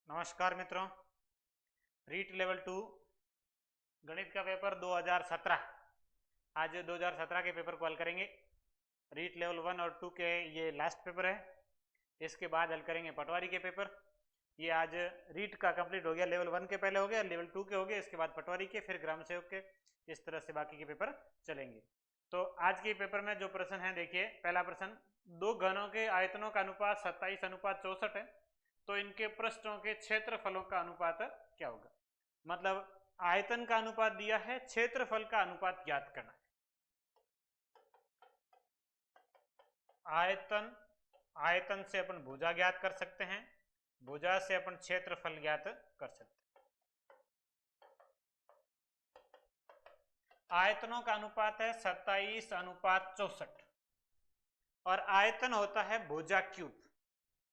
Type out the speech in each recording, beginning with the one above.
नमस्कार मित्रों, रीट लेवल 2 गणित का पेपर 2017। आज 2017 के पेपर को हल करेंगे। रीट लेवल 1 और 2 के ये लास्ट पेपर है। इसके बाद हल करेंगे पटवारी के पेपर। ये आज रीट का कंप्लीट हो गया, लेवल 1 के पहले हो गया, लेवल 2 के हो गए, इसके बाद पटवारी के, फिर ग्राम सेवक के, इस तरह से बाकी के पेपर चलेंगे। तो आज के पेपर में जो प्रश्न है, देखिए पहला प्रश्न, दो घनों के आयतनों का अनुपात 27:64 है, तो इनके पृष्ठों के क्षेत्रफलों का अनुपात क्या होगा। मतलब आयतन का अनुपात दिया है, क्षेत्रफल का अनुपात ज्ञात करना है। आयतन से अपन भुजा ज्ञात कर सकते हैं, भुजा से अपन क्षेत्रफल ज्ञात कर सकते हैं। आयतनों का अनुपात है 27:64 और आयतन होता है भुजा क्यूब।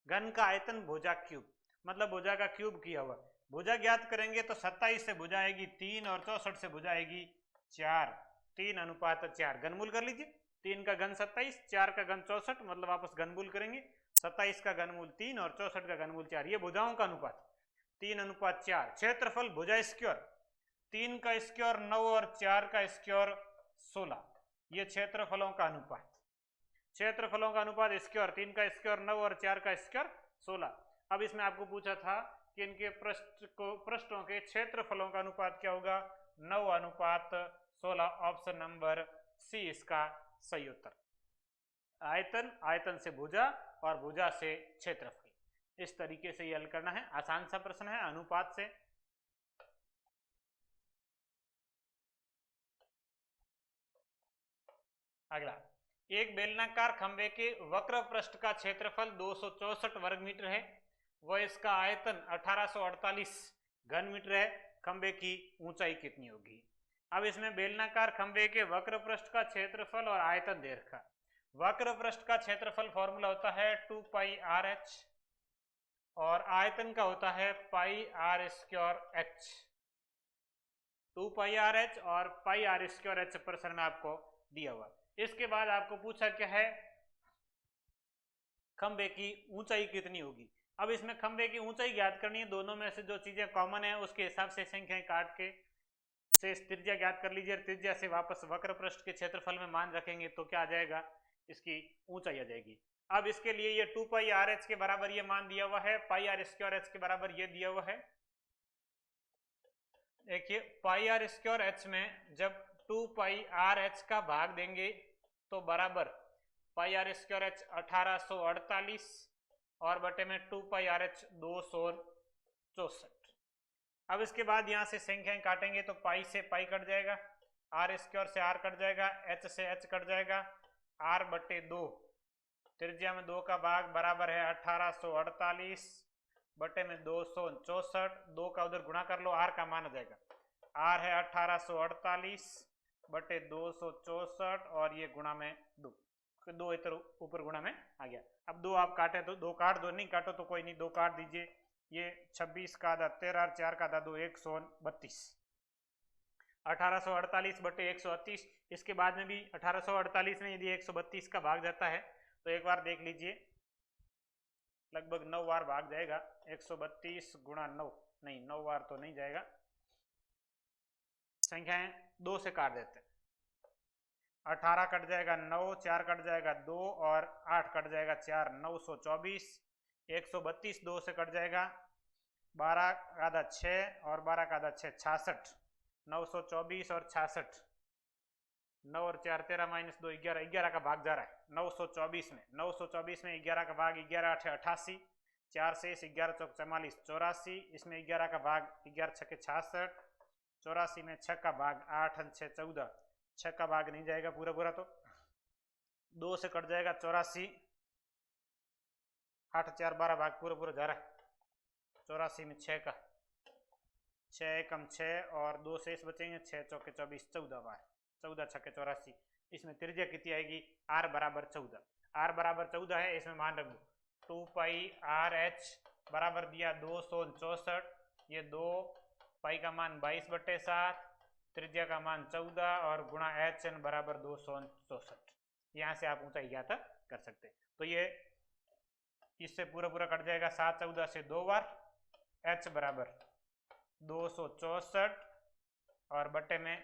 घन का आयतन भुजा क्यूब, मतलब भुजा का क्यूब किया हुआ। भुजा ज्ञात करेंगे तो 27 से भुजा आएगी 3 और 64 से भुजा आएगी 4। 3:4 घनमूल कर लीजिए। 3 का घन 27, 4 का घन 64, मतलब आपस घनमूल करेंगे। 27 का घनमूल 3 और 64 का घनमूल 4। ये भुजाओं का अनुपात 3:4। क्षेत्रफल भुजा स्क्वायर, 3 का स्क्वायर 9 और 4 का स्क्वायर 16। ये क्षेत्रफलों का अनुपात। क्षेत्रफलों का अनुपात स्क्वायर, 3 का स्क्वायर 9 और 4 का स्क्वायर 16। अब इसमें आपको पूछा था कि इनके पृष्ठों के क्षेत्रफलों का अनुपात क्या होगा। 9:16। ऑप्शन नंबर सी इसका सही उत्तर। आयतन से भुजा और भुजा से क्षेत्रफल, इस तरीके से ये हल करना है। आसान सा प्रश्न है अनुपात से। अगला, एक बेलनाकार खंबे के वक्र पृष्ठ का क्षेत्रफल 264 वर्ग मीटर है, वह इसका आयतन 1848 घन मीटर है। खंबे की ऊंचाई कितनी होगी। अब इसमें बेलनाकार खंबे के वक्र पृष्ठ का क्षेत्रफल और आयतन दे रखा। वक्र पृष्ठ का क्षेत्रफल फॉर्मूला होता है 2πr(h) और आयतन का होता है πr²h। 2πr(h) और πr²h प्रश्न में आपको दिया हुआ। इसके बाद आपको पूछा क्या है, खंबे की ऊंचाई कितनी होगी। अब इसमें खंबे की ऊंचाई ज्ञात करनी है। दोनों में से जो चीजें कॉमन है उसके हिसाब से संख्याएं काट के से त्रिज्या ज्ञात कर लीजिए। त्रिज्या से वापस वक्र पृष्ठ के क्षेत्रफल में मान रखेंगे तो क्या आ जाएगा, इसकी ऊंचाई आ जाएगी। अब इसके लिए ये 2πr(h) के बराबर ये मान दिया हुआ है, πr²h के बराबर ये दिया हुआ है। देखिए πr²h में जब 2πr(h) का भाग देंगे तो बराबर πr²h 1848 और बटे में 2πr(h) 264। अब इसके बाद यहां से संख्याएं काटेंगे तो पाई से पाई कट जाएगा, r² से r कट जाएगा, h से h कट जाएगा, r बटे 2, त्रिज्या में 2 का भाग बराबर है 1848 बटे में 264। 2 का उधर गुणा कर लो, r का मान आ जाएगा। r है 1848 बटे 264 और ये गुणा में 2 इधर ऊपर गुणा में आ गया। अब 2 आप काटे तो 2 काट दो, नहीं काटो तो कोई नहीं, 2 काट दीजिए। ये 26 का आधा 13 और 4 का आधा 2, 132। 1848 बटे 138। इसके बाद में भी 1848 में यदि 132 का भाग जाता है तो एक बार देख लीजिए, लगभग 9 बार भाग जाएगा। 132 गुणा 9, नहीं 9 बार तो नहीं जाएगा। संख्याएं 2 से काट देते हैं। 18 कट जाएगा 9, 4 कट जाएगा 2 और 8 कट जाएगा 4, 924। 132 2 से कट जाएगा, 12 का आधा 6 और 12 का आधा 6, 66। 924 और 66, 9 और 4 13 माइनस 2 11, 11 का भाग जा रहा है 924 में। 924 में 11 का भाग 11 8 88, 4 से 11 चौक 44, 84। इसमें 11 का भाग 11 छक्के 66, 84 में 6 का भाग 8 6 14, 6 का भाग नहीं जाएगा पूरा पूरा, तो 2 से कट जाएगा 84, 8 4 12 भाग पूरा पूरा जा रहा है। 84 में 6 का 6 कम 6 और 2 शेष बचेंगे, 6 चौके 24, 14 बार, 14 छक्के 84। इसमें त्रिज्या कितनी आएगी, r बराबर 14। r बराबर 14 है, इसमें मान रख दो 2πr(h) बराबर दिया 264। ये 2 पाई का मान 22/7, त्रिज्या का मान 14 और गुणा hn बराबर 264। यहाँ से आप ऊंचाई ज्ञात कर सकते हैं। तो ये इससे पूरा पूरा कट जाएगा, 7 14 से 2 बार, h बराबर 264 और बटे में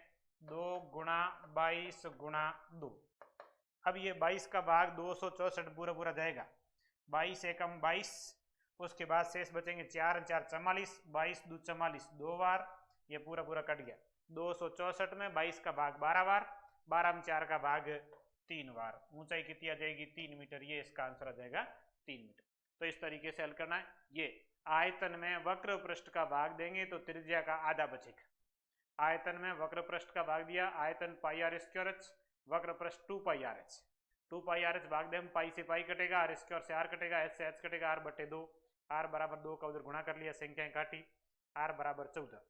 2 गुणा 22 गुणा 2। अब ये 22 का भाग 264 पूरा पूरा जाएगा, 22 एकम 22, उसके बाद शेष बचेंगे 4 4 44, 22 2 44, 2 बार, ये पूरा पूरा कट गया। 264 में 22 का भाग 12 बार, 12 में 4 का भाग 3 बार, ऊंचाई कितनी आ जाएगी 3 मीटर, ये इसका आंसर आ जाएगा 3 मीटर। तो इस तरीके से हल करना है। ये आयतन में वक्र पृष्ठ का भाग देंगे तो त्रिज्या का आधा बचेगा। आयतन में वक्र पृष्ठ का भाग दिया, आयतन पाई आर स्क्वायर एच, वक्र पृष्ठ 2 पाई आर एच, 2 पाई आर एच भाग दे हम, पाई से पाई कटेगा, आर स्क्वायर से आर कटेगा, एच से एच कटेगा, आर बटे 2, आर बराबर 2 का उधर गुणा कर लिया, संख्याएं काटी, आर बराबर 14,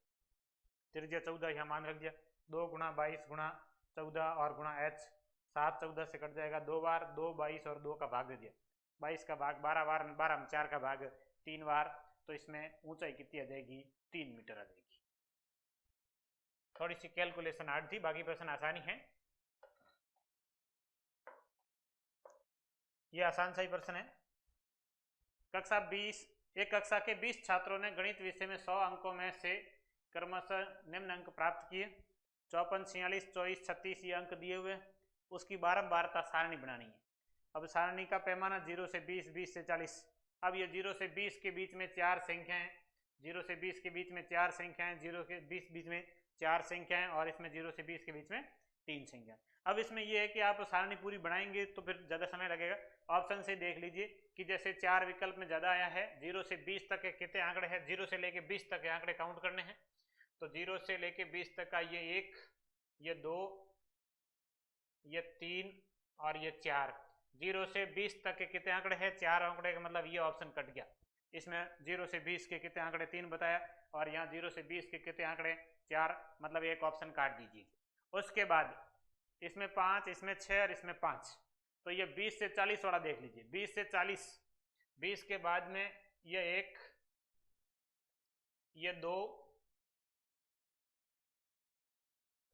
त्रिज्या 14 यहाँ मान रख दिया, 2 गुणा 22 गुणा 14 और गुणा एच, 7 14 से कट जाएगा 2 बार, 2 22 और 2 का भाग दे दिया, 22 का भाग 12 बार, 12 में 4 का भाग 3 बार, तो इसमें ऊंचाई कितनी आ जाएगी 3 मीटर आ जाएगी। थोड़ी सी कैलकुलेशन हार्ड थी, बाकी प्रश्न आसानी है। ये आसान सा ही प्रश्न है। कक्षा 20, एक कक्षा के 20 छात्रों ने गणित विषय में 100 अंकों में से क्रमशः निम्न अंक प्राप्त किए, 54 46 24 36 ये अंक दिए हुए, उसकी बारंबारता सारणी बनानी है। अब सारणी का पैमाना 0 से 20, 20 से 40। अब ये 0 से 20 के बीच में 4 संख्याएं, 0 से 20 के बीच में 4 संख्याएं, 0 के 20 बीच में 4 संख्याएं और इसमें 0 से 20 के बीच में 3 संख्याएं। अब इसमें यह है कि आप सारणी पूरी बनाएंगे तो फिर ज़्यादा समय लगेगा। ऑप्शन से देख लीजिए कि जैसे 4 विकल्प में ज़्यादा आया है, 0 से 20 तक के कितने आंकड़े हैं, 0 से लेके 20 तक के आंकड़े काउंट करने हैं। तो 0 से लेके 20 तक का ये 1, ये 2, ये 3 और ये 4। 0 से 20 तक के कितने आंकड़े हैं, 4 आंकड़े का मतलब ये ऑप्शन कट गया। इसमें 0 से 20 के कितने आंकड़े 3 बताया और यहाँ 0 से 20 के कितने आंकड़े 4, मतलब एक ऑप्शन काट दीजिए। उसके बाद इसमें 5, इसमें 6 और इसमें 5, तो ये 20 से 40 वाला देख लीजिए। 20 से 40, 20 के बाद में ये 1, ये 2,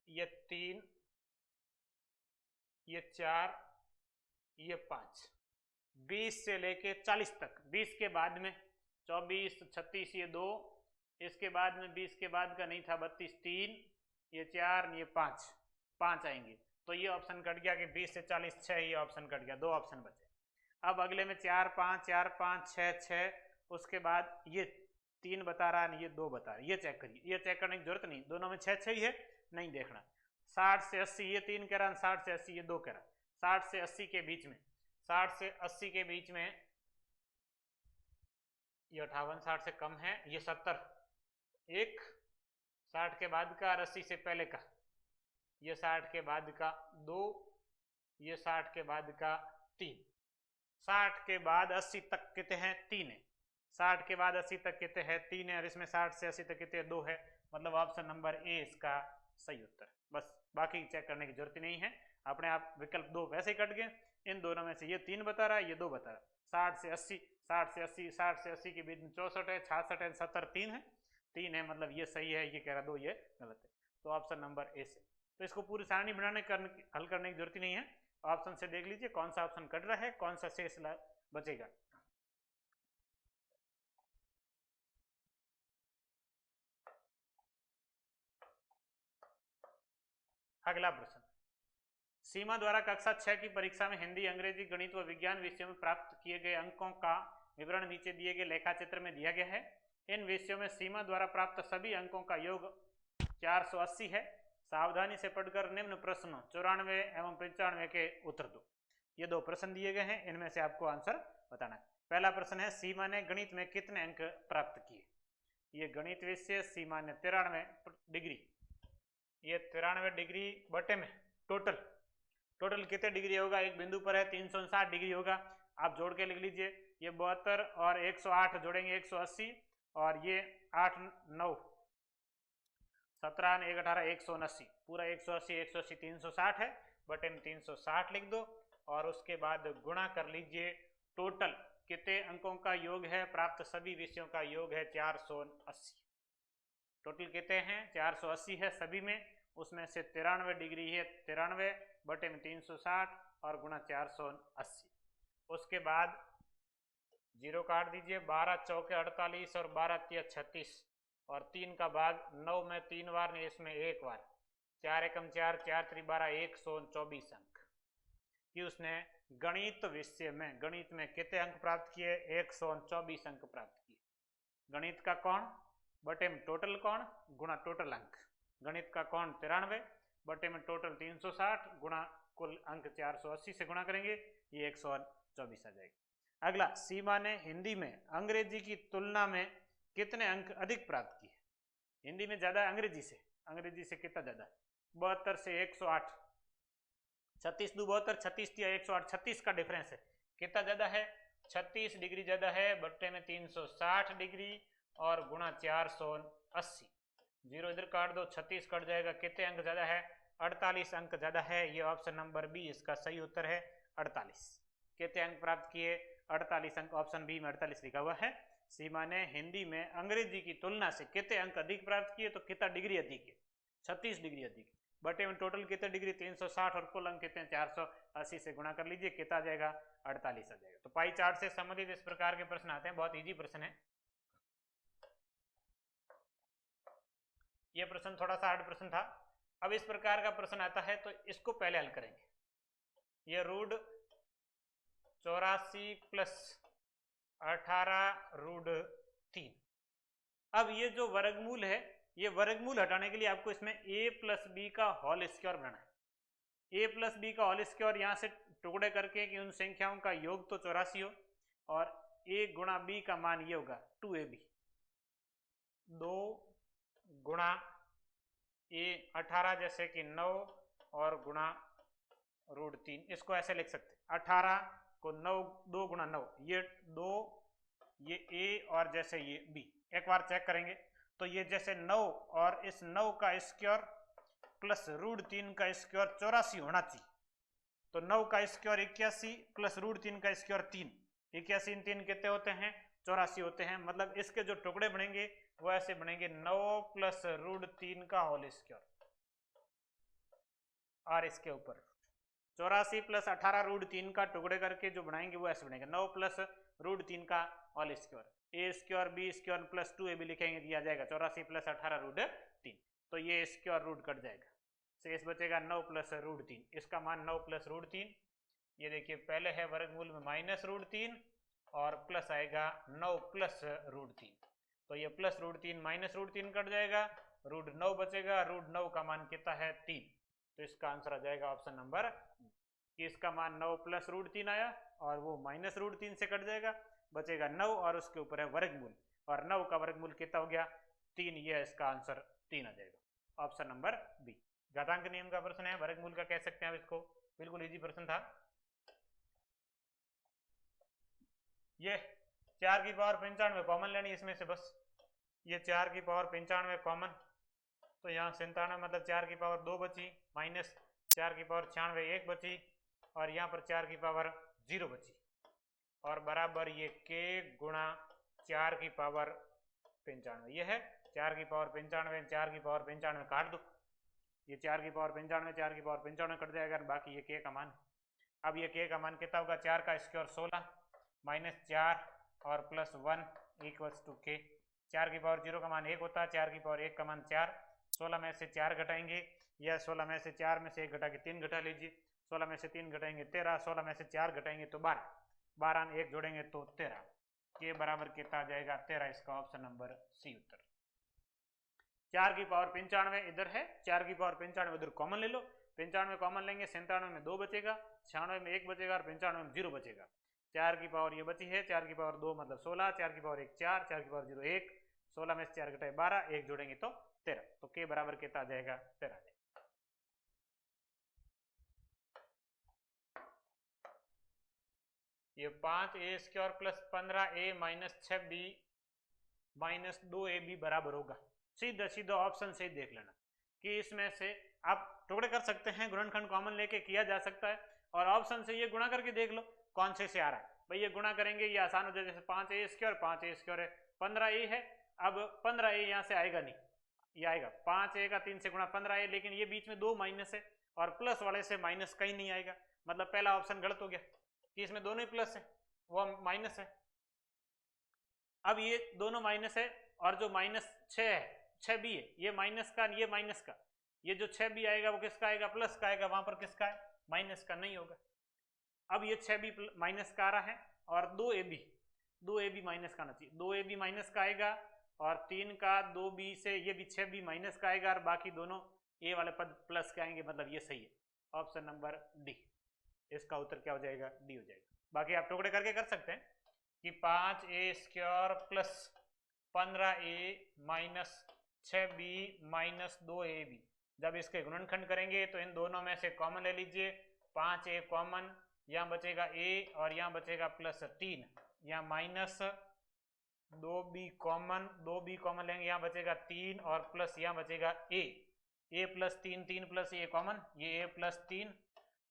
ये 3, ये 4, ये 5। 20 से लेके 40 तक, 20 के बाद में 24 36 ये 2, इसके बाद में 20 के बाद का नहीं था 32 3, ये 4, ये 5 आएंगे। तो ये ऑप्शन कट गया कि 20 से 40 6, ये ऑप्शन कट गया, 2 ऑप्शन बचे। अब अगले में 4 5 4 5 6 6, उसके बाद ये 3 बता रहा है, ये 2 बता रहा है, ये चेक करिए, ये चेक करने की जरूरत नहीं, दोनों में 6 6 ही है, नहीं देखना। 60 से 80 ये 3 कह रहा है, 60 से 80 ये 2 कह रहा है। 60 से 80 के बीच में, 60 से 80 के बीच में ये 58, 60 से कम है ये 70, 1 60 के बाद का और 80 से पहले का, ये 60 के बाद का 2, ये 60 के बाद का 3, 60 के बाद 80 तक कितने हैं 3 है, 60 के बाद 80 तक कितने हैं 3 है और इसमें 60 से 80 तक कितने 2 है, मतलब ऑप्शन नंबर ए इसका सही उत्तर। बस बाकी चेक करने की जरूरत नहीं है, अपने आप विकल्प 2 वैसे ही कट गए। इन दोनों में से ये 3 बता रहा है, ये 2 बता रहा है। 60 से 80, 60 से 80, 60 से 80 के बीच में 64 है, 66 है, 70 3 है, मतलब ये सही है, ये कह रहा 2 ये गलत है। तो ऑप्शन नंबर ए से। तो इसको पूरी सारणी बनाने हल करने की जरूरत ही नहीं है, ऑप्शन से देख लीजिए कौन सा ऑप्शन कट रहा है, कौन सा शेष बचेगा। अगला प्रश्न, सीमा द्वारा कक्षा 6 की परीक्षा में हिंदी, अंग्रेजी, गणित व विज्ञान विषयों में प्राप्त किए गए अंकों का विवरण नीचे दिए गए लेखाचित्र में दिया गया है। इन विषयों में सीमा द्वारा प्राप्त सभी अंकों का योग 480 है। सावधानी से पढ़कर निम्न प्रश्नों 94 एवं 95 के उत्तर दो। ये 2 प्रश्न दिए गए हैं, इनमें से आपको आंसर बताना है। पहला प्रश्न है, सीमा ने गणित में कितने अंक प्राप्त किए। ये गणित विषय सीमा ने 93 डिग्री, ये 93 डिग्री बटे में टोटल कितने डिग्री होगा, एक बिंदु पर है 359 डिग्री होगा, आप जोड़ के लिख लीजिए। ये 72 और 108 जोड़ेंगे 180, और ये 8 9 17 1 18 179, पूरा 180 180 360 है, बटे में 360 लिख दो और उसके बाद गुणा कर लीजिए। टोटल कितने अंकों का योग है, प्राप्त सभी विषयों का योग है 480। टोटल कितने हैं 480 है सभी में, उसमें से 93 डिग्री है 93 बटे में 360 और गुणा 480। उसके बाद 0 काट दीजिए, 12 चौके 48 और 12 तिया 36 और 3 का भाग 9 में 3 बार नहीं, इसमें 1 बार, 4 एकम 4, 4 त्रि 12, 124 अंक कि उसने गणित विषय में, गणित में कितने अंक प्राप्त किए? 124 अंक प्राप्त किए। गणित का कोण बटे में टोटल कोण गुणा टोटल अंक, गणित का कोण 93 बटे में टोटल 360 गुणा कुल अंक 480 से गुणा करेंगे, ये 124 आ जाएगा। अगला, सीमा ने हिंदी में अंग्रेजी की तुलना में कितने अंक अधिक प्राप्त किए? हिंदी में ज्यादा अंग्रेजी से कितना ज्यादा? 72 से 108, 36 दो 72, 36 तिया 108, 36 का डिफरेंस है, कितना ज्यादा है? 36 डिग्री ज्यादा है, बट्टे में 360 डिग्री और गुणा 480, 0 इधर काट दो, 36 कट जाएगा, कितने अंक ज्यादा है? 48 अंक ज्यादा है। ये ऑप्शन नंबर बी इसका सही उत्तर है, 48। कितने अंक प्राप्त किए? 48 अंक, ऑप्शन बी में 48 लिखा हुआ है। सीमा ने हिंदी में अंग्रेजी की तुलना से कितने अंक अधिक प्राप्त किए? तो कितना डिग्री अधिक है? 36 डिग्री अधिक, बटे में टोटल कितने डिग्री? 360 और कुल अंक कितने? 480 से गुणा कर लीजिए, कितना आ जाएगा? 48 आ जाएगा। तो पाई चार्ट से संबंधित इस प्रकार के प्रश्न आते हैं, बहुत इजी प्रश्न है। ये प्रश्न थोड़ा सा हार्ड प्रश्न था। अब इस प्रकार का प्रश्न आता है तो इसको पहले हल करेंगे। ये रूट 84 प्लस 18 रूट 3। अब ये जो वर्गमूल है, ये वर्गमूल हटाने के लिए आपको इसमें a प्लस बी का होल स्क्वायर बनाना है। a प्लस बी का होल स्क्वायर यहाँ से टुकड़े करके कि उन संख्याओं का योग तो 84 हो और a गुणा b का मान ये होगा 2ab, 2 गुणा a 18 जैसे कि 9 और गुणा रूट 3, इसको ऐसे लिख सकते हैं। 18 को 9, 2 गुणा 9, ये 2, ये a और जैसे ये b। एक बार चेक करेंगे तो ये जैसे 9 और इस 9 का स्क्वायर प्लस रूट 3 का स्क्वायर 84 होना चाहिए। तो 9 का स्क्वायर 81 प्लस रूट 3 का स्क्वायर 3, 81 3 कितने होते हैं? 84 होते हैं। मतलब इसके जो टुकड़े बनेंगे वो ऐसे बनेंगे, 9 प्लस रूट 3 का होल स्क्वायर और इसके ऊपर 84 प्लस 18 रूट 3 का टुकड़े करके जो बनाएंगे वो ऐसे बनेगा, 9 प्लस रूट 3 का whole square, A square B square plus 2ab लिखेंगे, दिया जाएगा 84 प्लस 18 रूट 3। तो ये स्क्वायर रूट कट जाएगा, शेष बचेगा 9 प्लस रूट 3, इसका मान 9 प्लस रूट 3। ये देखिए पहले है वर्गमूल में माइनस रूट 3 और प्लस आएगा 9 प्लस रूट 3। तो ये plus root 3 minus root 3 cut जाएगा, रूट 9 बचेगा, रूट 9 का मान कितना है? 3। तो इसका आंसर आ जाएगा ऑप्शन नंबर, इसका मान 9 प्लस रूट 3 आया और वो माइनस रूट 3 से कट जाएगा, बचेगा 9 और उसके ऊपर है वर्गमूल, और 9 का वर्गमूल कितना हो गया? 3। ये इसका आंसर 3 आ जाएगा, ऑप्शन नंबर बी। घातांक नियम का प्रश्न है, वर्गमूल का कह सकते हैं आप इसको, बिल्कुल इजी प्रश्न था। ये 4 की पावर 95 कॉमन लेनी इसमें से, बस ये 4 की पावर 95 कॉमन, तो यहाँ 97 मतलब 4 की पावर 2 बची, माइनस 4 की पावर 96 1 बची और यहाँ पर 4 की पावर 0 बची और बराबर ये k गुणा 4 की पावर 95। ये है 4 की पावर 95, 4 की पावर 95 काट दो, ये 4 की पावर 95, 4 की पावर 95 कट जाएगा, बाकी ये k का मान। अब ये k का मान कितना होगा? 4 का स्क्वायर 16 माइनस 4 और प्लस 1 इक्वल्स टू k। 4 की पावर 0 का मान 1 होता है, 4 की पावर 1 का मान 4, 16 में से 4 घटाएंगे, या 16 में से 4 में से 1 घटा के 3 घटा लीजिए, 16 में से 3 घटाएंगे 13, 16 में से 4 घटाएंगे तो 12, 12 में 1 जोड़ेंगे तो 13, के बराबर कितना आ जाएगा? 13। इसका ऑप्शन नंबर सी उत्तर। 4 की पावर 95 इधर है, 4 की पावर 95 उधर कॉमन ले लो, 95 कॉमन लेंगे, 97 में 2 बचेगा, 96 में 1 बचेगा और 95 में 0 बचेगा। 4 की पावर ये बची है, 4 की पावर 2 मतलब 16, 4 की पावर 1 4, 4 की पावर 0 1, 16 में से 4 घटाए 12, 1 जोड़ेंगे तो 13, तो के बराबर कितना आ जाएगा? 13। ये 5a square plus 15a minus 6b minus 2ab बराबर होगा, सीधा सीधा ऑप्शन से ही देख लेना कि इसमें से आप टुकड़े कर सकते हैं, गुणनखंड कॉमन लेके किया जा सकता है और ऑप्शन से ये गुणा करके देख लो कौन से आ रहा है। भाई ये गुणा करेंगे ये आसान हो जाए, जैसे 5a स्क्वायर 5a स्क्वायर है, 15a है, अब 15a यहाँ से आएगा नहीं, ये आएगा 5a का 3 से गुणा 15a, लेकिन ये बीच में 2 माइनस है और प्लस वाले से माइनस कहीं नहीं आएगा, मतलब पहला ऑप्शन गलत हो गया कि इसमें दोनों ही प्लस है वो माइनस है, अब ये दोनों माइनस है और जो माइनस 6 है 6 भी है, ये माइनस का, ये माइनस का, ये जो 6 भी आएगा वो किसका आएगा, प्लस का आएगा, वहां पर किसका है, माइनस का, नहीं होगा। अब ये 6 भी माइनस का आ रहा है और 2ab माइनस का आना चाहिए, 2ab माइनस का आएगा और 3 का 2b से ये भी 6 भी माइनस का आएगा और बाकी दोनों ए वाले पद प्लस के आएंगे, मतलब ये सही है, ऑप्शन नंबर डी। इसका उत्तर क्या हो जाएगा, डी हो जाएगा। बाकी आप टुकड़े करके कर सकते हैं कि 5a² plus 15a minus 6b minus 2ab, जब इसके गुणनखंड करेंगे तो इन दोनों में से कॉमन ले लीजिए, 5a कॉमन, यहाँ बचेगा a और यहाँ बचेगा प्लस 3, यहाँ माइनस 2b कॉमन लेंगे, यहाँ बचेगा 3 और प्लस यहाँ बचेगा a plus 3, 3 plus a common, ये a प्लस 3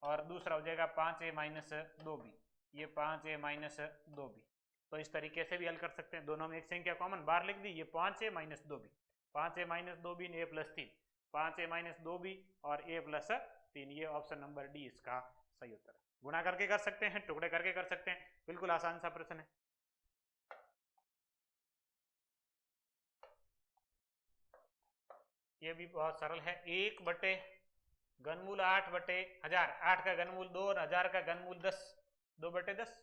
और दूसरा हो जाएगा 5a माइनस 2b, ये 5a माइनस 2b। तो इस तरीके से भी हल कर सकते हैं, दोनों में एक संख्या कॉमन बाहर लिख दी, ये 5a minus 2b, 5a minus 2b a plus 3, 5a minus 2b और a प्लस 3, ये ऑप्शन नंबर डी इसका सही उत्तर है। गुणा करके कर सकते हैं, टुकड़े करके कर सकते हैं, बिल्कुल आसान सा प्रश्न है। ये भी बहुत सरल है, 1 बटे घनमूल 8 बटे 1000, 8 का घनमूल 2 और 1000 का घनमूल 10, 2 बटे 10,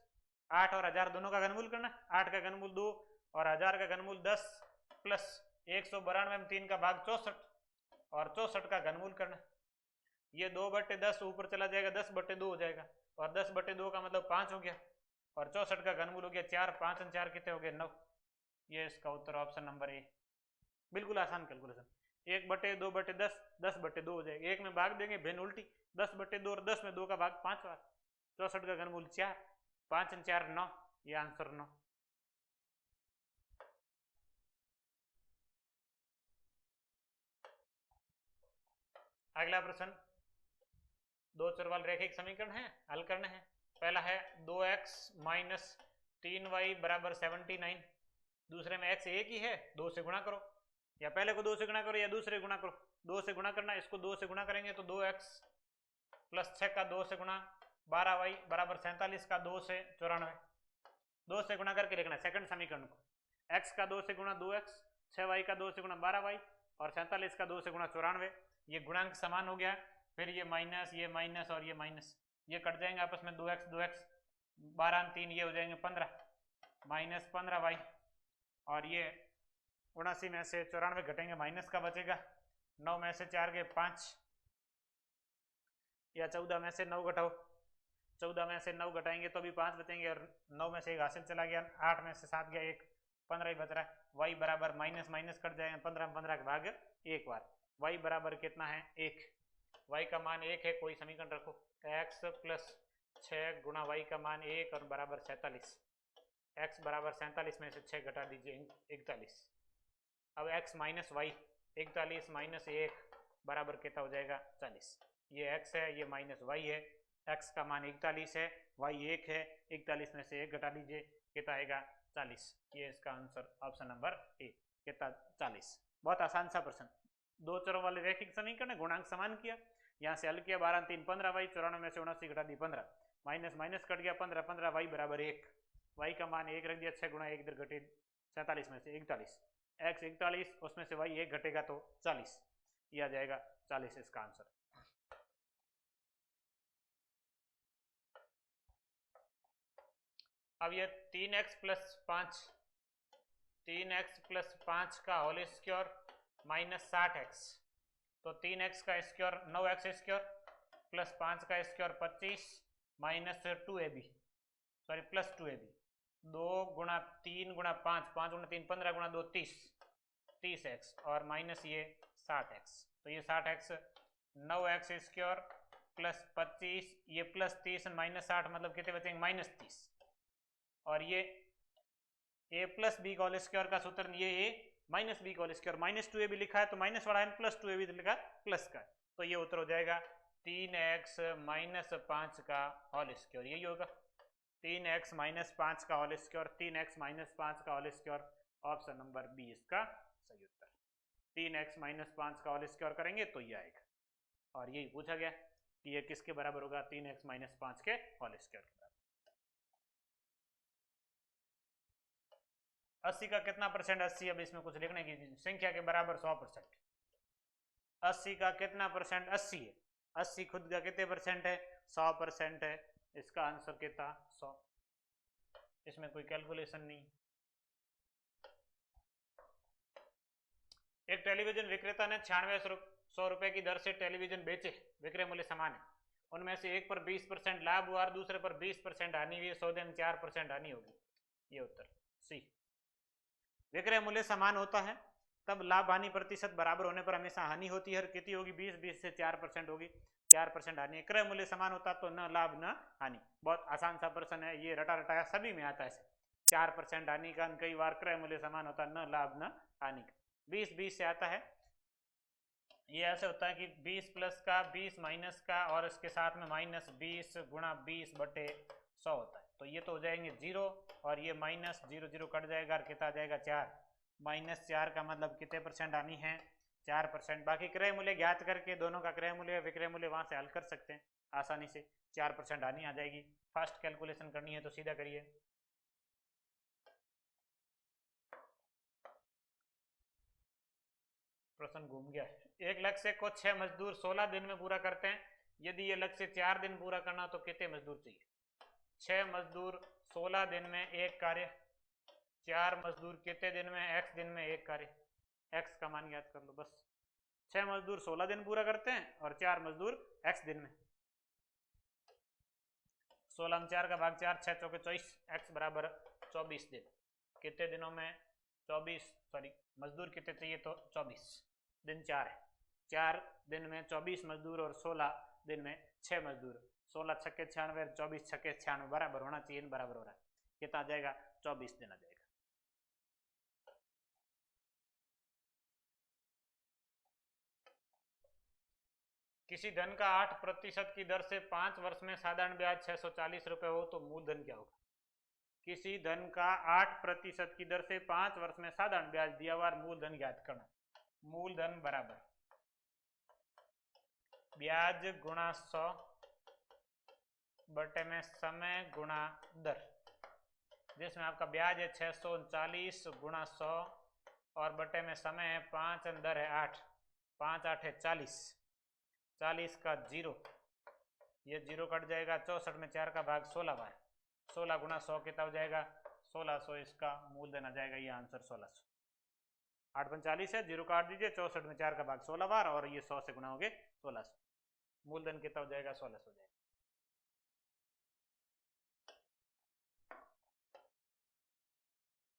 8 और 1000 दोनों का घनमूल करना, 8 का घनमूल 2 और 1000 का घनमूल 10 प्लस 192 में 3 का भाग 64 और 64 का घनमूल करना, ये 2 बटे 10 ऊपर चला जाएगा, 10 बटे 2 हो जाएगा और 10 बटे 2 का मतलब 5 हो गया और 64 का घनमूल हो गया 4, 5 और 4 कितने हो गए 9, ये इसका उत्तर ऑप्शन नंबर ए। बिल्कुल आसान कैलकुलेशन, 1 बटे 2 बटे 10, 10 बटे 2 हो जाएगा, एक में भाग देंगे भिन्न उल्टी, 10 बटे 2 और 10 में 2 का भाग 5 बार, 64 का घनमूल 4, 5 और 4 9, ये आंसर 9। अगला प्रश्न, दो चर वाले रैखिक समीकरण है, हल करना है। पहला है 2x माइनस 3y बराबर 79, दूसरे में x एक ही है, 2 से गुणा करो, या पहले को 2 से गुणा करो या दूसरे गुणा करो, 2 से गुणा करना, इसको 2 से गुणा करेंगे तो 2x प्लस 6 का 2 से गुणा 12y बराबर 47 का 2 से 94, 2 से गुणा करके लिखना सेकंड समीकरण को, x का 2 से गुणा 2x, 6y का 2 से गुणा 12y और 47 का 2 से गुणा 94, ये गुणांक समान हो गया, फिर ये माइनस और ये माइनस, ये कट जाएंगे आपस में, 2x 12 3 ये हो जाएंगे 15 माइनस 15y और ये 79 में से 94 घटेंगे, माइनस का बचेगा, 9 में से 4 गए 5 या 14 में से 9 घटाओ, 14 में से 9 घटाएंगे तो भी 5 बचेंगे और 9 में से एक हासिल चला गया, 8 में से 7 गया 1, 15 ही बच रहा है, y बराबर माइनस माइनस कट जाएगा, 15 में 15 का भाग एक बार, y बराबर कितना है 1, y का मान 1 है, कोई समीकरण रखो, x प्लस 6 गुणा y का मान 1 और बराबर 47, x बराबर 47 में से 6 घटा दीजिए 41, अब x माइनस वाई 41 माइनस 1 बराबर कितना हो जाएगा 40, ये x है ये माइनस y है, x का मान 41 है, y 1 है, 41 में से 1 घटा लीजिए कितना आएगा 40, ये इसका आंसर ऑप्शन नंबर ए, कितना 40। बहुत आसान सा प्रश्न, दो चरों वाले रैखिक समीकरण है, गुणांक समान किया, यहाँ से हल किया, 12 3 15y, 94 में से 79 घटा दी 15, माइनस माइनस कट गया 15 15 y बराबर 1, y का मान 1 रख दिया, 6 गुणा 1 इधर घटे 47 में से 41, x 41 उसमें से y 1 घटेगा तो 40, ये आ जाएगा 40 इसका आंसर। अब ये 3x प्लस 5 का होल स्क्वायर माइनस 60x, तो 3x का स्क्वायर 9x स्क्वायर प्लस 5 का square 25 minus 2ab sorry plus 2ab, 2 गुणा 3 गुणा 5, 5 गुणा 3 15 गुणा 2 30x और माइनस ये 60x, तो ये 60x 9x स्क्वायर प्लस 25, ये प्लस 30 माइनस 60 मतलब कितने बचेंगे माइनस 30, और ये a प्लस बी का होल स्क्वायर का सूत्र, ये a माइनस बी का होल स्क्वायर, माइनस 2ab लिखा है तो माइनस वाला है, प्लस 2ab लिखा प्लस का, तो ये उत्तर हो जाएगा 3x माइनस 5 का होल स्क्वायर, यही होगा 3x माइनस 5 का होल स्क्वायर, 3x माइनस 5 का whole square, option number B इसका सही उत्तर, 3x माइनस 5 का होल स्क्वायर करेंगे तो ये आएगा, और यही पूछा गया कि ये किसके बराबर होगा 3x माइनस 5 के होल स्क्वायर के बराबर। 80 का कितना परसेंट? 80, अब इसमें कुछ लिखने की संख्या के बराबर 100%। 80 का कितना परसेंट? 80 है। 80 खुद का कितने परसेंट है? 100% है। इसका आंसर कितना? 100। इसमें कोई कैलकुलेशन नहीं। एक टेलीविजन विक्रेता ने 9600 रुपए की दर से टेलीविजन बेचे, विक्रय मूल्य समान है, उनमें से एक पर 20% लाभ हुआ और दूसरे पर 20% हानि हुई, सौदे में 4% हानि होगी। ये उत्तर सी। विक्रय मूल्य समान होता है तब लाभ हानि प्रतिशत बराबर होने पर हमेशा हानि होती है। कितनी होगी? 20 से 4% होगी, 4% हानि है। क्रय मूल्य समान होता तो न लाभ न हानि। बहुत आसान सा प्रश्न है ये, रटा रटाया सभी में आता है। 4% हानि का, कई बार क्रय मूल्य समान होता न लाभ न हानि का। 20 से आता है, ये ऐसे होता है कि 20 प्लस का 20 माइनस का और इसके साथ में माइनस 20 गुणा 20/100 होता है। तो ये तो हो जाएंगे 0 और ये माइनस 0 0 कट जाएगा और कितना आ जाएगा? 4। -4 का मतलब कितने परसेंट हानि है? 4%। बाकी क्रय मूल्य ज्ञात करके दोनों का क्रय मूल्य विक्रय मूल्य वहां से हल कर सकते हैं आसानी से। 4% हानि आ जाएगी। फास्ट कैलकुलेशन करनी है तो सीधा करिए। प्रश्न घूम गया है। एक लक्ष्य को 6 मजदूर 16 दिन में पूरा करते हैं। यदि ये लक्ष्य 4 दिन पूरा करना तो कितने मजदूर चाहिए? 6 मजदूर 16 दिन में एक कार्य, 4 मजदूर कितने दिन में? x दिन में एक कार्य। x का मान याद कर लो बस। 6 मजदूर 16 दिन पूरा करते हैं और 4 मजदूर x दिन में। 16 में 4 का भाग 4, 6 चौके 24, x बराबर 24 दिन। कितने दिनों में? 24, सॉरी मजदूर कितने चाहिए? तो 24 दिन 4 है। 4 दिन में 24 मजदूर और 16 दिन में 6 मजदूर। 16 छक्के 96, 24 छक्के 96 बराबर होना चाहिए, बराबर हो रहा है। कितना आ जाएगा? 24 दिन आ जाएगा। किसी धन का 8% की दर से 5 वर्ष में साधारण ब्याज 640 रुपए हो तो मूलधन क्या होगा? किसी धन का 8% की दर से 5 वर्ष में साधारण ब्याज दिया हुआ, मूलधन ज्ञात करना। मूलधन बराबर ब्याज गुणा 100 बटे में समय गुणा दर, जिसमें आपका ब्याज है 639 गुणा 100 और बटे में समय है 5 अंदर है 8, 5 8 है 40, 40 का 0, ये 0 कट जाएगा। 64 में 4 का भाग 16 बार, 16 गुणा 100 कितना हो जाएगा? 1600। इसका मूलधन आ जाएगा, ये आंसर 1600। 8 × 40 है, 0 काट दीजिए, 64 में 4 का भाग 16 बार और ये 100 से गुणा हो गए 1600। मूलधन कितना हो जाएगा? 1600 हो जाएगा।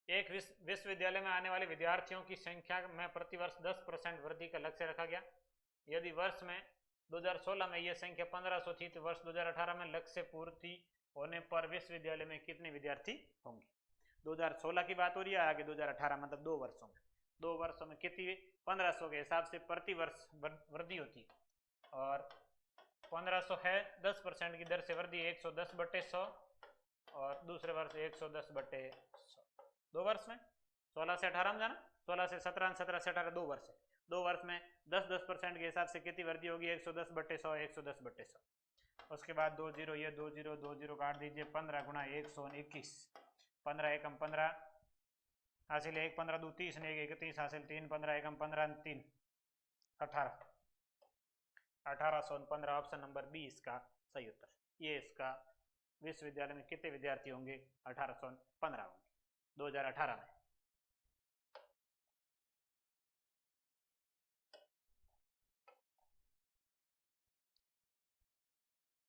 एक विश्वविद्यालय में आने वाले विद्यार्थियों की संख्या में प्रतिवर्ष 10% वृद्धि का लक्ष्य रखा गया। यदि वर्ष में 2016 में यह संख्या 1500 थी तो वर्ष 2018 में लक्ष्य पूर्ति होने पर विश्वविद्यालय में कितने विद्यार्थी होंगे? 2016 की बात हो रही है, आगे 2018 मतलब 2 वर्षों में। 2 वर्षों में कितनी? 1500 के हिसाब से प्रति वर्ष वृद्धि होती है और 1500 है, 10% की दर से वृद्धि 110/100 और दूसरे वर्ष 110/100। 2 वर्ष में 16 से 18 में जाना, 16 से 17, 17 से 18, 2 वर्ष है। 2 वर्ष में 10% के हिसाब से कितनी वृद्धि होगी? 110/100, 110/100। उसके बाद 2 0, ये 2 0, 2 0 काट दीजिए। 15 गुणा 121, 15 एकम 15 हासिल 1, 15 2 30, 1 31 हासिल 3, 15 एकम 15 3 18, 1815 ऑप्शन नंबर बी इसका सही उत्तर। ये इसका विश्वविद्यालय में कितने विद्यार्थी होंगे? 1815 होंगे 2018 में।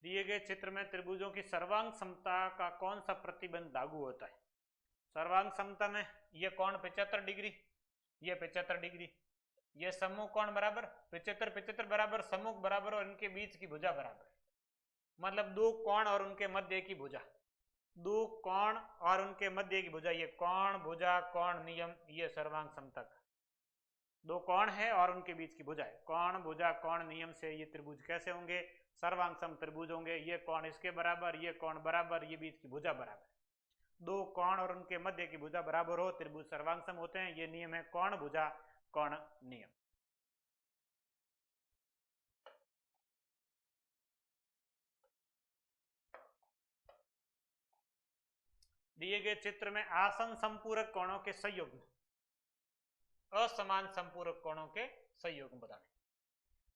दिए गए चित्र में त्रिभुजों की सर्वांग समता का कौन सा प्रतिबंध लागू होता है? सर्वांग समता में ये कोण 75 डिग्री, ये 75 डिग्री, ये सम्मुख कोण बराबर 75 75 बराबर, सम्मुख बराबर और इनके बीच की भुजा बराबर, मतलब 2 कोण और उनके मध्य की भुजा। 2 कोण और उनके मध्य की भुजा, ये कोण भुजा कोण नियम, ये सर्वांग समता का। 2 कोण है और उनके बीच की भुजा है। कोण भुजा कोण नियम से ये त्रिभुज कैसे होंगे? सर्वांग सम त्रिभुज होंगे। ये कोण इसके बराबर, ये कोण बराबर, ये बीच की भुजा बराबर। 2 कोण और उनके मध्य की भुजा बराबर हो त्रिभुज सर्वांग सम होते हैं। ये नियम है कोण भुजा कोण नियम। दिए गए चित्र में आसन संपूरक कोणों के संयुग्म, असमान संपूरक कोणों के संयुग्म बताने।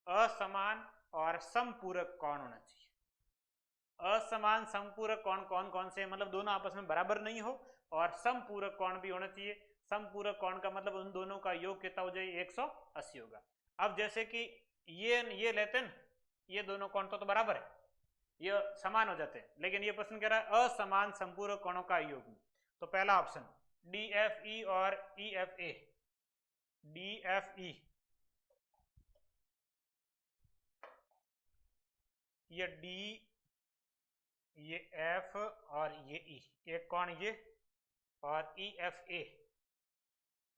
असमान और संपूरक कोण होना चाहिए। असमान संपूरक कोण कौन कौन से, मतलब दोनों आपस में बराबर नहीं हो, और संपूरक कोण भी होना चाहिए। संपूरक कोण का मतलब उन दोनों का योग कितना हो जाए, 180 होगा। अब जैसे कि ये लेते हैं, ये दोनों कोण तो बराबर है, ये समान हो जाते हैं, लेकिन ये प्रश्न कह रहा है असमान संपूरक कोणों का योग। तो पहला ऑप्शन DFE और EFA, DFE ये D, ये F और ये E, एक कोण ये, और EFA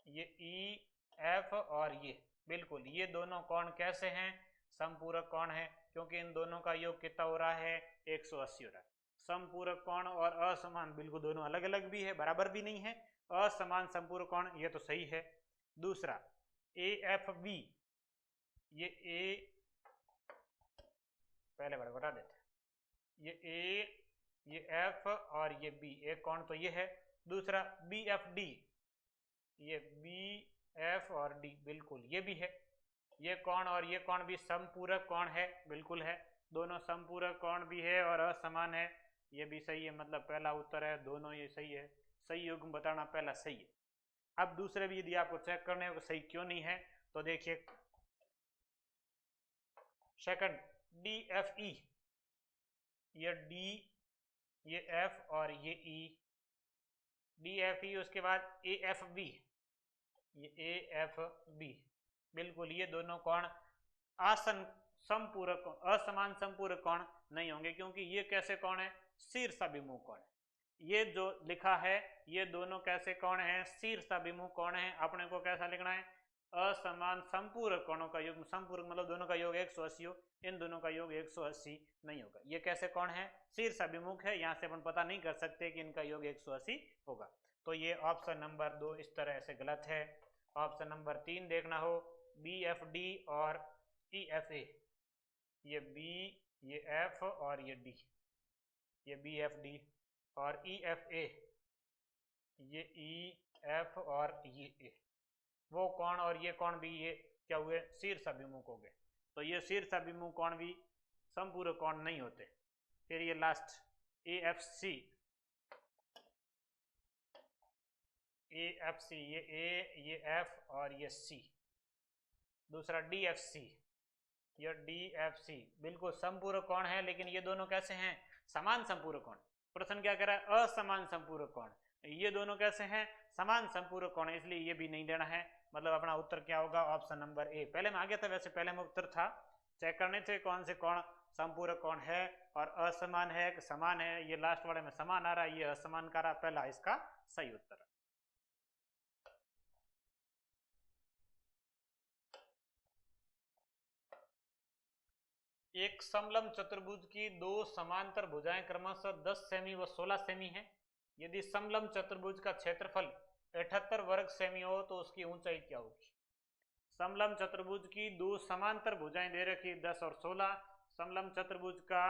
ये EF और ये, बिल्कुल ये दोनों कोण कैसे हैं, संपूरक कोण है, क्योंकि इन दोनों का योग कितना हो रहा है, 180 हो रहा है। संपूरक कोण और असमान बिल्कुल दोनों अलग अलग भी है, बराबर भी नहीं है। असमान संपूरक कोण ये तो सही है। दूसरा AFB, ये A पहले बता देते हैं, ये A, ये F और ये B, एक कोण तो ये है। दूसरा BFD, ये BF और D, बिल्कुल ये भी है। ये कोण और ये कोण भी संपूरक कोण है, बिल्कुल है, दोनों संपूरक कोण भी है और असमान है, ये भी सही है, मतलब पहला उत्तर है, दोनों ये सही है। सही युग्म बताना पहला सही है। अब दूसरे भी यदि आपको चेक करने हैं सही क्यों नहीं है, तो देखिए सेकंड DFE, ये D, ये F और ये E, DFE, उसके बाद AFB, ये AFB, बिल्कुल ये दोनों कोण आसन संपूरक, असमान संपूरक कोण नहीं होंगे, क्योंकि ये कैसे कोण है, शीर्षाभिमुख कोण है। ये जो लिखा है ये दोनों कैसे कोण है, शीर्षाभिमुख कोण है। अपने को कैसा लिखना है, असमान संपूरक कोणों का योग, संपूरक मतलब दोनों का योग 180 हो, इन दोनों का योग 180 नहीं होगा। ये कैसे कोण है, शीर्षाभिमुख है, यहाँ से अपन पता नहीं कर सकते कि इनका योग 180 होगा। तो ये ऑप्शन नंबर 2 इस तरह से गलत है। ऑप्शन नंबर 3 देखना हो, BFD और EFA, ये B, ये F और ये D, ये BFD और EFA, ये EF और ये A, वो कोण और ये कोण भी ये क्या हुए, शीर्षाभिमुख हो गए। तो ये शीर्षाभिमुख कोण भी संपूरक कोण नहीं होते। फिर ये लास्ट AFC, ये A, ये F और ये C। दूसरा DFC, ये DFC बिल्कुल संपूरक कोण है, लेकिन ये दोनों कैसे हैं, समान संपूरक कोण। प्रश्न क्या कह रहा है, असमान संपूरक कोण। ये दोनों कैसे हैं, समान संपूरक कोण, इसलिए ये भी नहीं देना है। मतलब अपना उत्तर क्या होगा, ऑप्शन नंबर A। पहले में आ गया था, वैसे पहले में उत्तर था, चेक करने थे कौन से कोण संपूरक कोण है और असमान है कि समान है। ये लास्ट वाले में समान आ रहा है, ये असमान का रहा, पहला इसका सही उत्तर है। एक समलंब चतुर्भुज की दो समांतर भुजाएं क्रमशः 10 सेमी व 16 सेमी है। यदि समलंब चतुर्भुज का क्षेत्रफल 78 वर्ग सेमी हो तो उसकी ऊंचाई क्या होगी। समलंब चतुर्भुज की दो समांतर भुजाएं दे रखी 10 और 16। समलंब चतुर्भुज का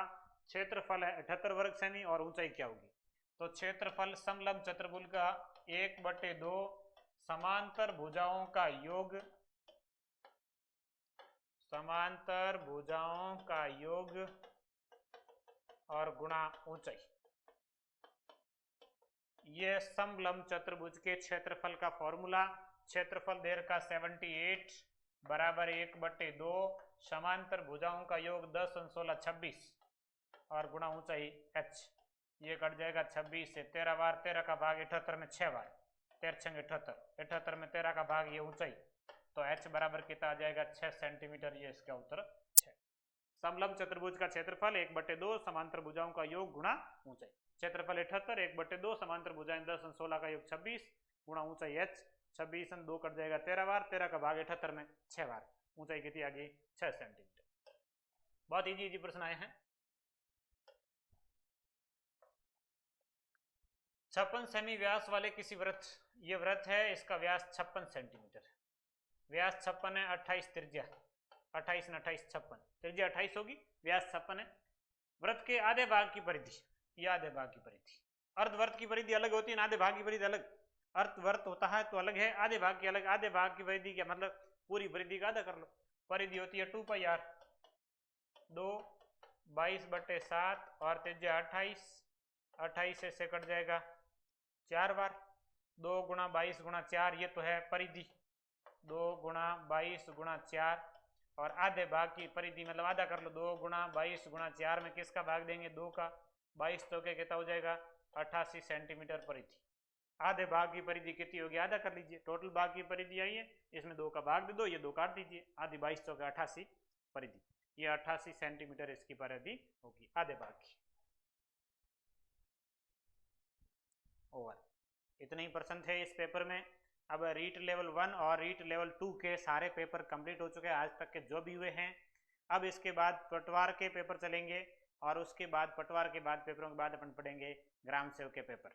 क्षेत्रफल है 78 वर्ग सेमी और ऊंचाई क्या होगी। तो क्षेत्रफल समलंब चतुर्भुज का 1/2 समांतर भुजाओं का योग, समांतर भुजाओं का योग और गुणा ऊंचाई। ये समलंब चतुर्भुज के क्षेत्रफल का फॉर्मूला, क्षेत्रफल दे रखा 78 बराबर 1/2 समांतर भुजाओं का योग 10 और 16 26 और गुणा ऊंचाई h। ये कट जाएगा 26 से 13 बार, 13 का भाग 78 में 6 बार, 13 78, 78 में 13 का भाग, ये ऊंचाई, तो h बराबर कितना आ जाएगा 6 सेंटीमीटर। ये इसका उत्तर 6। समलंब चतुर्भुज का क्षेत्रफल 1/2 समांतर भुजाओं का योग गुणा ऊंचाई। क्षेत्रफल 78, 1/2 समांतर भुजाएं 10 और 16 का योग 26 गुणा ऊंचाई h। 26 और 2 कट जाएगा 13 बार, 13 का भाग 78 में 6 बार, ऊंचाई कितनी आ गई 6 सेंटीमीटर। बहुत इजी प्रश्न आए हैं। 56 सेमी व्यास वाले किसी वृत्त, ये वृत्त है, इसका व्यास 56 सेंटीमीटर है, व्यास 56 है, 28 त्रिज्या, 28 न 28 56, त्रिज्या 28 होगी, व्यास 56 है। वृत्त के आधे भाग की परिधि, ये आधे भाग की परिधि अर्धवर्त की परिधि अलग होती है ना आधे भाग की परिधि अलग। अर्धवर्त होता है तो अलग है, आधे भाग की अलग। आधे भाग की परिधि क्या मतलब पूरी परिधि का आधा कर लो। परिधि होती है 2 पाई आर, 2 22/7 और त्रिज्या 28, 28 से कट जाएगा 4 बार। 2 गुणा 22 गुणा 4 ये तो है परिधि, 2 गुणा 22 गुणा 4 और आधे भाग की परिधि मतलब आधा कर लो। 2 गुणा 22 गुणा 4 में किसका भाग देंगे 2 का, 22 तो क्या कितना हो जाएगा 88 सेंटीमीटर परिधि। आधे भाग की परिधि कितनी होगी आधा कर लीजिए, टोटल भाग की परिधि आई है, इसमें 2 का भाग दे दो, ये 2 काट दीजिए, आधी 22 तो 88 परिधि, ये 88 सेंटीमीटर इसकी परिधि होगी आधे भाग की। ओवर इतने ही प्रश्न थे इस पेपर में। अब रीट लेवल 1 और रीट लेवल 2 के सारे पेपर कंप्लीट हो चुके हैं आज तक के जो भी हुए हैं। अब इसके बाद पटवार के पेपर चलेंगे और उसके बाद पटवार के बाद पेपरों के बाद अपन पढ़ेंगे ग्राम सेवक के पेपर।